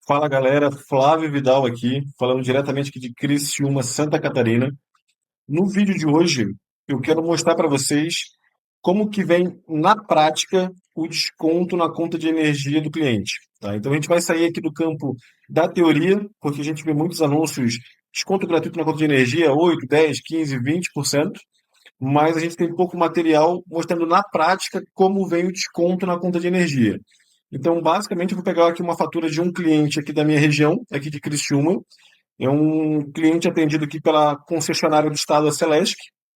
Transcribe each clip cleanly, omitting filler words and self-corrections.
Fala galera, Flávio Vidal aqui, falando diretamente aqui de Criciúma, Santa Catarina. No vídeo de hoje, eu quero mostrar para vocês como que vem na prática o desconto na conta de energia do cliente, tá? Então a gente vai sair aqui do campo da teoria, porque a gente vê muitos anúncios, desconto gratuito na conta de energia, 8, 10, 15, 20%, mas a gente tem pouco material mostrando na prática como vem o desconto na conta de energia. Então, basicamente, eu vou pegar aqui uma fatura de um cliente aqui da minha região, aqui de Criciúma. É um cliente atendido aqui pela concessionária do estado, a Celesc.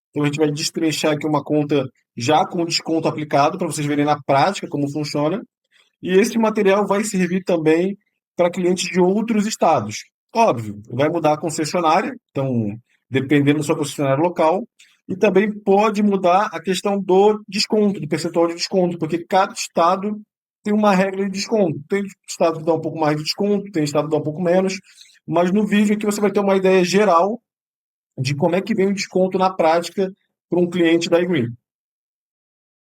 Então, a gente vai destrinchar aqui uma conta já com desconto aplicado, para vocês verem na prática como funciona. E esse material vai servir também para clientes de outros estados. Óbvio, vai mudar a concessionária, então, dependendo da sua concessionária local, e também pode mudar a questão do desconto, do percentual de desconto, porque cada estado tem uma regra de desconto. Tem estado que dá um pouco mais de desconto, tem estado que dá um pouco menos, mas no vídeo aqui você vai ter uma ideia geral de como é que vem o desconto na prática para um cliente da iGreen.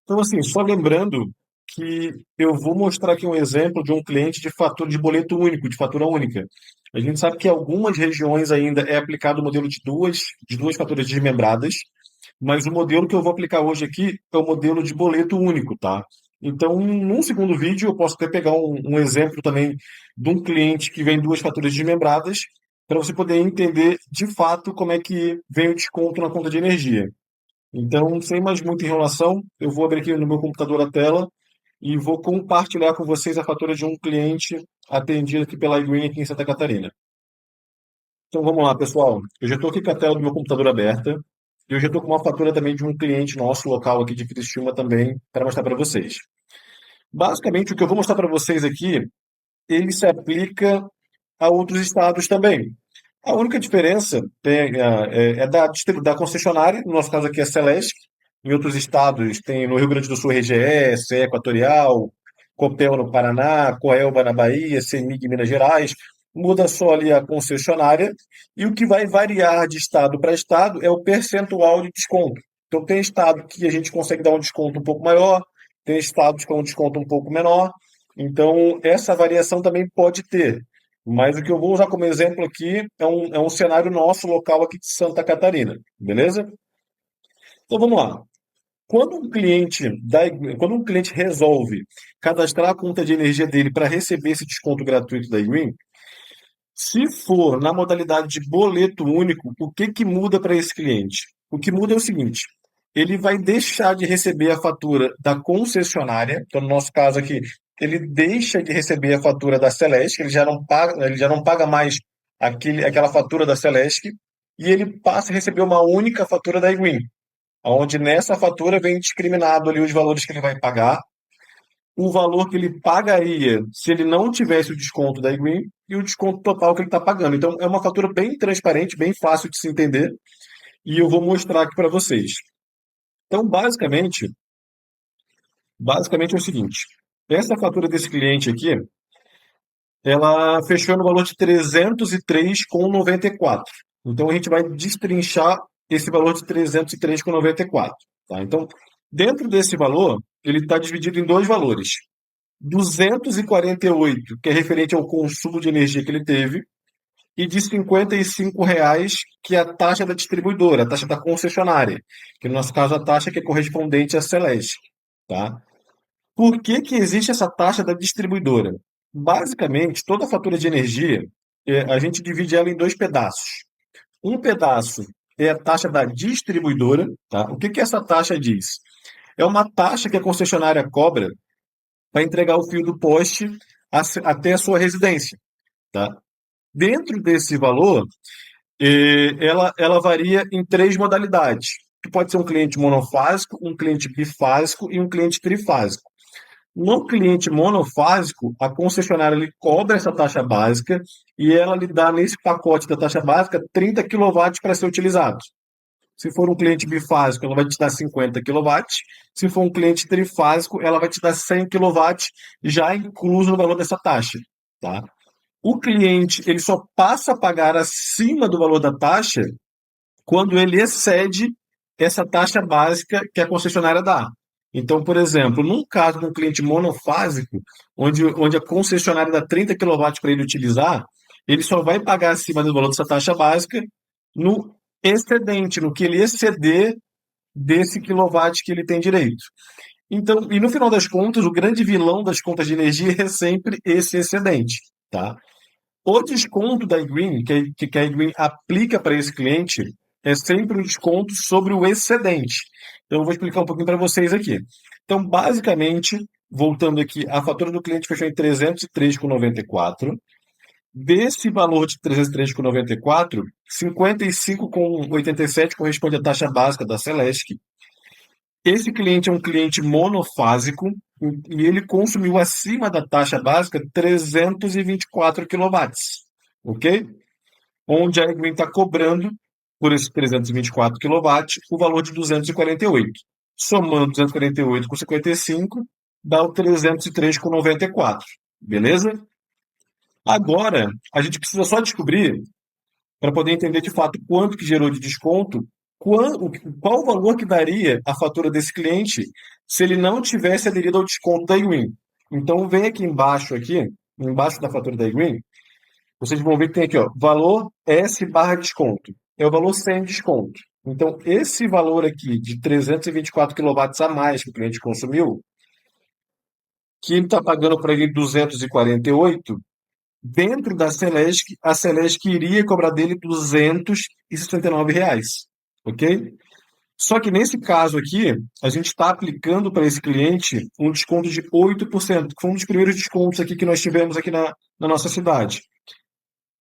Então, assim, só lembrando que eu vou mostrar aqui um exemplo de um cliente de fatura de boleto único, de fatura única. A gente sabe que em algumas regiões ainda é aplicado o modelo de duas faturas desmembradas, mas o modelo que eu vou aplicar hoje aqui é o modelo de boleto único, tá? Então, num segundo vídeo, eu posso até pegar um exemplo também de um cliente que vem duas faturas desmembradas, para você poder entender de fato como é que vem o desconto na conta de energia. Então, sem mais muita enrolação, eu vou abrir aqui no meu computador a tela e vou compartilhar com vocês a fatura de um cliente atendido aqui pela iGreen aqui em Santa Catarina. Então vamos lá, pessoal. Eu já estou aqui com a tela do meu computador aberta e eu já estou com uma fatura também de um cliente nosso local aqui de Criciúma também para mostrar para vocês. Basicamente, o que eu vou mostrar para vocês aqui, ele se aplica a outros estados também. A única diferença é da concessionária, no nosso caso aqui é a Celesc, em outros estados tem no Rio Grande do Sul RGE, CE Equatorial, Copel no Paraná, Coelba na Bahia, CEMIG em Minas Gerais, muda só ali a concessionária, e o que vai variar de estado para estado é o percentual de desconto. Então tem estado que a gente consegue dar um desconto um pouco maior, tem estados com um desconto um pouco menor, então essa variação também pode ter. Mas o que eu vou usar como exemplo aqui é um cenário nosso local aqui de Santa Catarina, beleza? Então vamos lá. Quando um cliente resolve cadastrar a conta de energia dele para receber esse desconto gratuito da iGreen, se for na modalidade de boleto único, o que que muda para esse cliente? O que muda é o seguinte: ele vai deixar de receber a fatura da concessionária, então no nosso caso aqui, ele deixa de receber a fatura da Celesc, ele já não paga mais aquela fatura da Celesc, e ele passa a receber uma única fatura da iGreen, onde nessa fatura vem discriminado ali os valores que ele vai pagar, o valor que ele pagaria se ele não tivesse o desconto da iGreen e o desconto total que ele está pagando. Então é uma fatura bem transparente, bem fácil de se entender, e eu vou mostrar aqui para vocês. Então, basicamente é o seguinte: essa fatura desse cliente aqui, ela fechou no valor de 303,94. Então a gente vai destrinchar esse valor de 303,94. Tá? Então, dentro desse valor, ele está dividido em dois valores. 248, que é referente ao consumo de energia que ele teve, e de R$ 55, que é a taxa da distribuidora, a taxa da concessionária, que no nosso caso a taxa que é correspondente à Celesc. Tá? Por que que existe essa taxa da distribuidora? Basicamente, toda fatura de energia, a gente divide ela em dois pedaços. Um pedaço é a taxa da distribuidora, tá? O que que essa taxa diz? É uma taxa que a concessionária cobra para entregar o fio do poste até a sua residência, tá? Dentro desse valor, ela varia em três modalidades, que pode ser um cliente monofásico, um cliente bifásico e um cliente trifásico. No cliente monofásico, a concessionária lhe cobra essa taxa básica e ela lhe dá nesse pacote da taxa básica 30 quilowatts para ser utilizado. Se for um cliente bifásico, ela vai te dar 50 quilowatts. Se for um cliente trifásico, ela vai te dar 100 quilowatts, já incluso no valor dessa taxa. Tá? O cliente ele só passa a pagar acima do valor da taxa quando ele excede essa taxa básica que a concessionária dá. Então, por exemplo, num caso de um cliente monofásico, onde a concessionária dá 30 kW para ele utilizar, ele só vai pagar acima do valor dessa taxa básica no excedente, no que ele exceder desse quilowatt que ele tem direito. Então, e no final das contas, o grande vilão das contas de energia é sempre esse excedente, tá? O desconto da iGreen, que a iGreen aplica para esse cliente, é sempre um desconto sobre o excedente. Então, eu vou explicar um pouquinho para vocês aqui. Então, basicamente, voltando aqui, a fatura do cliente fechou em 303,94. Desse valor de 303,94, 55,87 corresponde à taxa básica da Celesc. Esse cliente é um cliente monofásico e ele consumiu acima da taxa básica 324 quilowatts, ok? Onde a Egreen está cobrando por esses 324 quilowatts o valor de 248. Somando 248 com 55, dá o 303,94, beleza? Agora, a gente precisa só descobrir para poder entender de fato quanto que gerou de desconto, qual o valor que daria a fatura desse cliente se ele não tivesse aderido ao desconto da iGreen. Então, vem aqui, embaixo da fatura da iGreen, vocês vão ver que tem aqui, ó, valor S barra desconto. É o valor sem desconto. Então, esse valor aqui de 324 quilowatts a mais que o cliente consumiu, que ele está pagando para ele 248, dentro da Celesc, a Celesc iria cobrar dele R$ 269, ok? Só que nesse caso aqui, a gente está aplicando para esse cliente um desconto de 8%, que foi um dos primeiros descontos aqui que nós tivemos aqui na nossa cidade.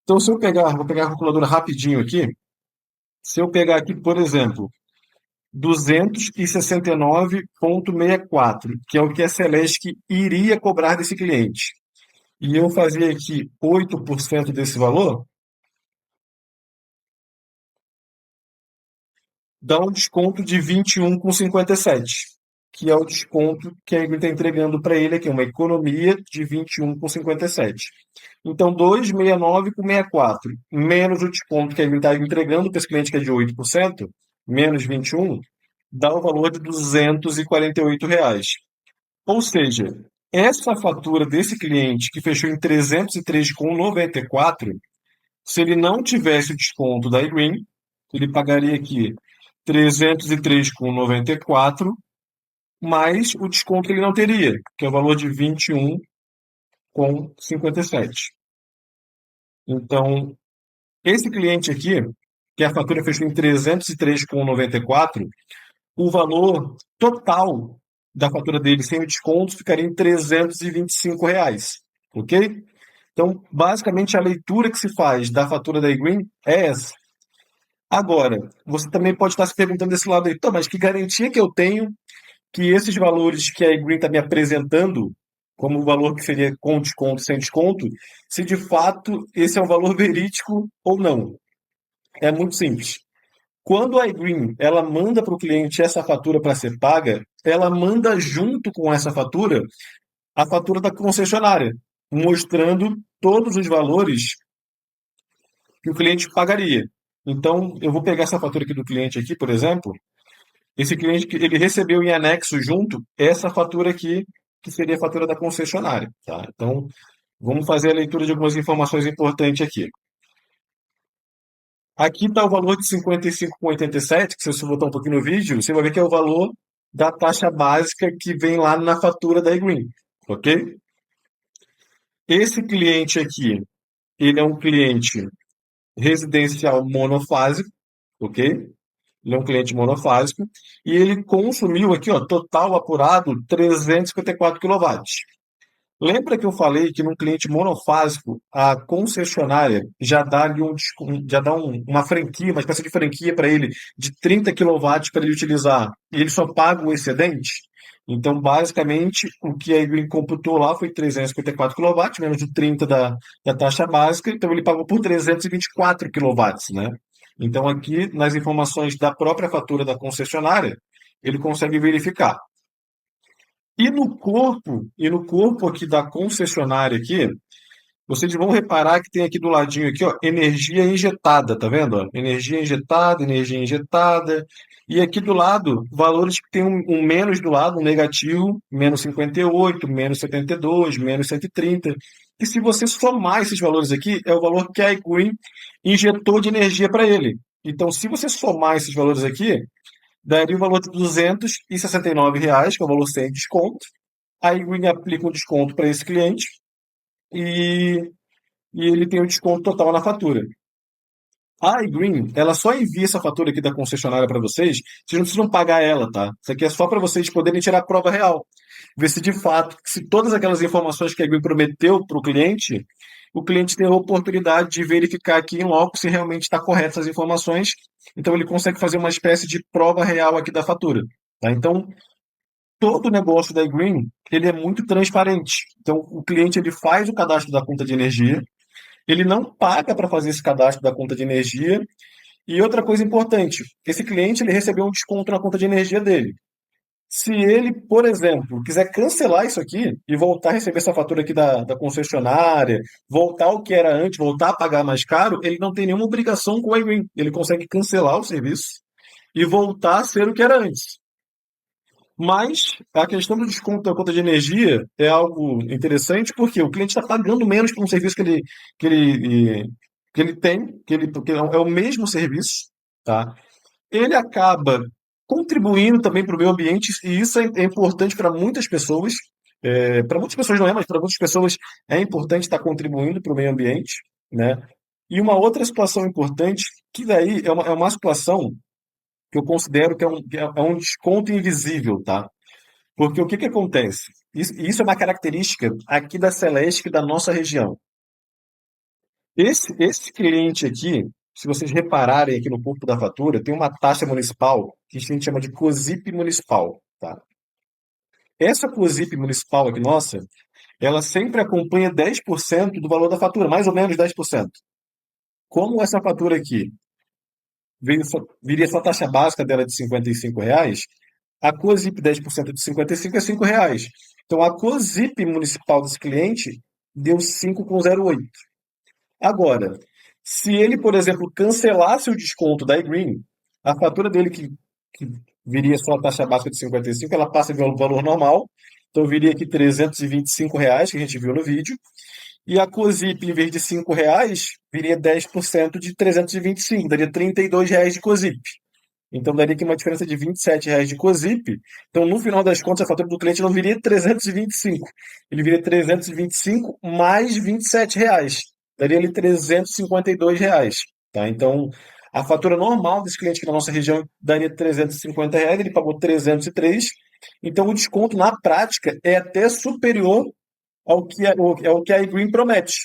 Então, se eu pegar, vou pegar a calculadora rapidinho aqui, se eu pegar aqui, por exemplo, 269,64, que é o que a Celesc iria cobrar desse cliente, e eu fazer aqui 8% desse valor, dá um desconto de 21,57, que é o desconto que a Igor está entregando para ele aqui, uma economia de 21,57. Então, 269,64 menos o desconto que a Igor está entregando para esse cliente, que é de 8%, menos 21, dá o valor de R$ 248. Ou seja, essa fatura desse cliente que fechou em 303,94, se ele não tivesse o desconto da iGreen, ele pagaria aqui 303,94 mais o desconto que ele não teria, que é o valor de 21,57. Então, esse cliente aqui, que a fatura fechou em 303,94, o valor total da fatura dele sem o desconto ficaria em R$ 325, ok? Então, basicamente, a leitura que se faz da fatura da iGreen é essa. Agora, você também pode estar se perguntando desse lado aí, "Tá, mas que garantia que eu tenho que esses valores que a iGreen está me apresentando, como o valor que seria com desconto, sem desconto, se de fato esse é um valor verídico ou não?" É muito simples. Quando a iGreen ela manda para o cliente essa fatura para ser paga, ela manda junto com essa fatura a fatura da concessionária, mostrando todos os valores que o cliente pagaria. Então, eu vou pegar essa fatura aqui do cliente aqui, por exemplo. Esse cliente ele recebeu em anexo junto essa fatura aqui, que seria a fatura da concessionária, tá? Então, vamos fazer a leitura de algumas informações importantes aqui. Aqui está o valor de 55,87, que se você botar um pouquinho no vídeo, você vai ver que é o valor da taxa básica que vem lá na fatura da iGreen, ok? Esse cliente aqui, ele é um cliente residencial monofásico, ok? Ele é um cliente monofásico e ele consumiu aqui, ó, total apurado 354 quilowatts. Lembra que eu falei que num cliente monofásico a concessionária já dá ali uma franquia, uma espécie de franquia para ele de 30 quilowatts para ele utilizar e ele só paga o excedente? Então, basicamente, o que a Green computou lá foi 354 quilowatts, menos de 30 da taxa básica, então ele pagou por 324 quilowatts, né? Então, aqui, nas informações da própria fatura da concessionária, ele consegue verificar. E no corpo aqui da concessionária aqui, vocês vão reparar que tem aqui do ladinho aqui, ó, energia injetada, tá vendo? Ó? Energia injetada. E aqui do lado, valores que tem um menos do lado, um negativo, menos 58, menos 72, menos 130. E se você somar esses valores aqui, é o valor que a iGreen injetou de energia para ele. Então, se você somar esses valores aqui, daria o valor de R$ 269, que é o valor sem desconto. A iGreen aplica um desconto para esse cliente e ele tem o desconto total na fatura. A iGreen, ela só envia essa fatura aqui da concessionária para vocês, vocês não precisam pagar ela, tá? Isso aqui é só para vocês poderem tirar a prova real. Ver se de fato, se todas aquelas informações que a iGreen prometeu para o cliente tem a oportunidade de verificar aqui em loco se realmente está corretas as informações. Então ele consegue fazer uma espécie de prova real aqui da fatura. Tá? Então, todo o negócio da iGreen, ele é muito transparente. Então, o cliente ele faz o cadastro da conta de energia, ele não paga para fazer esse cadastro da conta de energia. E outra coisa importante, esse cliente ele recebeu um desconto na conta de energia dele. Se ele, por exemplo, quiser cancelar isso aqui e voltar a receber essa fatura aqui da concessionária, voltar ao que era antes, voltar a pagar mais caro, ele não tem nenhuma obrigação com a iGreen. Ele consegue cancelar o serviço e voltar a ser o que era antes. Mas a questão do desconto da conta de energia é algo interessante porque o cliente está pagando menos por um serviço que ele, que ele tem, que é o mesmo serviço, tá? Ele acaba contribuindo também para o meio ambiente e isso é importante para muitas pessoas. Para muitas pessoas não é, mas para muitas pessoas é importante estar contribuindo para o meio ambiente, né? E uma outra situação importante, que daí é uma situação que eu considero que é um desconto invisível, tá? Porque o que que acontece? Isso é uma característica aqui da Celeste, da nossa região. Esse cliente aqui, se vocês repararem aqui no corpo da fatura, tem uma taxa municipal que a gente chama de COSIP municipal, tá? Essa COSIP municipal aqui, nossa, ela sempre acompanha 10% do valor da fatura, mais ou menos 10%. Como essa fatura aqui viria só a taxa básica dela de R$ 55, a COSIP 10% de 55 é R$ 5. Então, a COSIP municipal desse cliente deu 5,08. Agora, se ele, por exemplo, cancelasse o desconto da iGreen, a fatura dele, que viria só a taxa básica de 55, ela passa de um valor normal. Então, viria aqui R$ 325, que a gente viu no vídeo. E a COSIP, em vez de R$ 5, viria 10% de 325, daria R$ 32 de COSIP. Então daria aqui uma diferença de R$ 27 de COSIP. Então, no final das contas, a fatura do cliente não viria 325. Ele viria 325 mais R$ 27. Daria ali R$ 352. Tá? Então, a fatura normal desse cliente aqui na nossa região daria R$ 350, ele pagou 303. Então, o desconto, na prática, é até superior ao que a iGreen promete.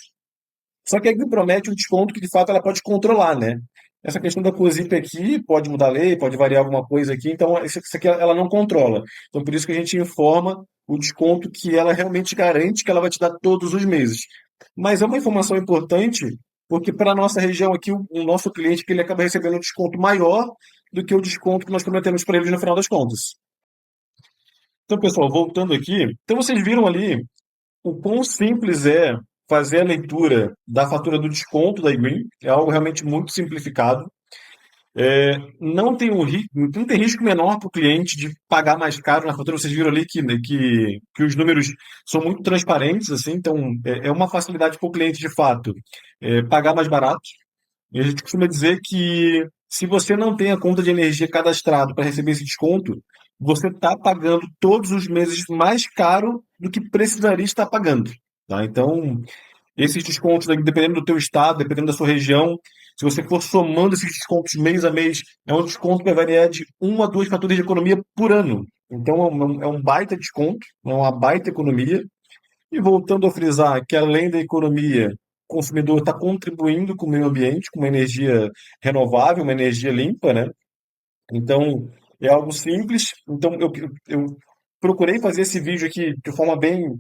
Só que a iGreen promete um desconto que, de fato, ela pode controlar, né? Essa questão da COSIP aqui pode mudar a lei, pode variar alguma coisa aqui, então isso aqui ela não controla. Então por isso que a gente informa o desconto que ela realmente garante que ela vai te dar todos os meses. Mas é uma informação importante, porque para a nossa região aqui, o nosso cliente que ele acaba recebendo um desconto maior do que o desconto que nós prometemos para eles no final das contas. Então, pessoal, voltando aqui, então vocês viram ali o quão simples é fazer a leitura da fatura do desconto da iGreen, é algo realmente muito simplificado. Não tem risco menor para o cliente de pagar mais caro na fatura. Vocês viram ali que os números são muito transparentes, assim, então é uma facilidade para o cliente, de fato, pagar mais barato. E a gente costuma dizer que se você não tem a conta de energia cadastrado para receber esse desconto, você está pagando todos os meses mais caro do que precisaria estar pagando. Tá? Então, esses descontos, dependendo do teu estado, dependendo da sua região, se você for somando esses descontos mês a mês, é um desconto que vai variar de 1 a 2 faturas de economia por ano. Então, é um baita desconto, é uma baita economia. E voltando a frisar que, além da economia, o consumidor está contribuindo com o meio ambiente, com uma energia renovável, uma energia limpa, né? Então, é algo simples. Então, eu procurei fazer esse vídeo aqui de forma bem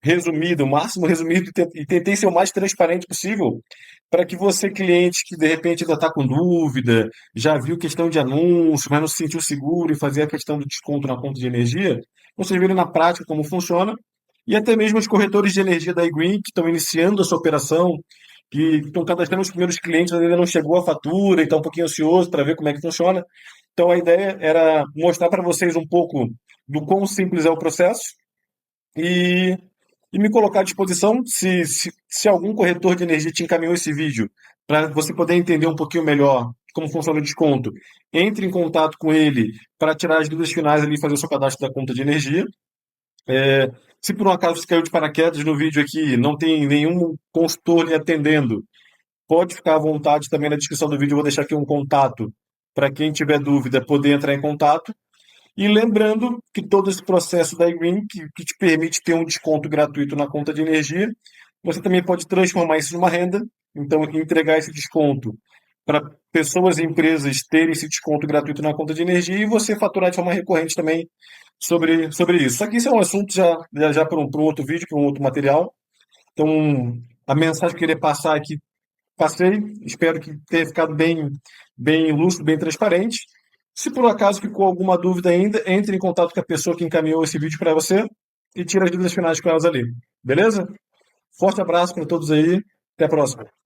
resumida, o máximo resumido, e tentei ser o mais transparente possível, para que você, cliente que de repente ainda está com dúvida, já viu questão de anúncio, mas não se sentiu seguro em fazer a questão do desconto na conta de energia, vocês verem na prática como funciona. e até mesmo os corretores de energia da iGreen que estão iniciando a sua operação, que estão cadastrando os primeiros clientes, ainda não chegou a fatura e está um pouquinho ansioso para ver como é que funciona. Então a ideia era mostrar para vocês um pouco do quão simples é o processo e, e me colocar à disposição se algum corretor de energia te encaminhou esse vídeo para você poder entender um pouquinho melhor como funciona o desconto. Entre em contato com ele para tirar as dúvidas finais ali e fazer o seu cadastro da conta de energia. Se por um acaso você caiu de paraquedas no vídeo aqui, não tem nenhum consultor lhe atendendo, pode ficar à vontade também na descrição do vídeo, eu vou deixar aqui um contato para quem tiver dúvida poder entrar em contato. E lembrando que todo esse processo da iGreen, que te permite ter um desconto gratuito na conta de energia, você também pode transformar isso numa renda, então entregar esse desconto para pessoas e empresas terem esse desconto gratuito na conta de energia e você faturar de forma recorrente também sobre isso. Só que isso é um assunto já para um outro vídeo, para um outro material. Então, a mensagem que eu queria passar aqui, passei. Espero que tenha ficado bem lúcido, bem transparente. Se por acaso ficou alguma dúvida ainda, entre em contato com a pessoa que encaminhou esse vídeo para você e tira as dúvidas finais com elas ali. Beleza? Forte abraço para todos aí. Até a próxima.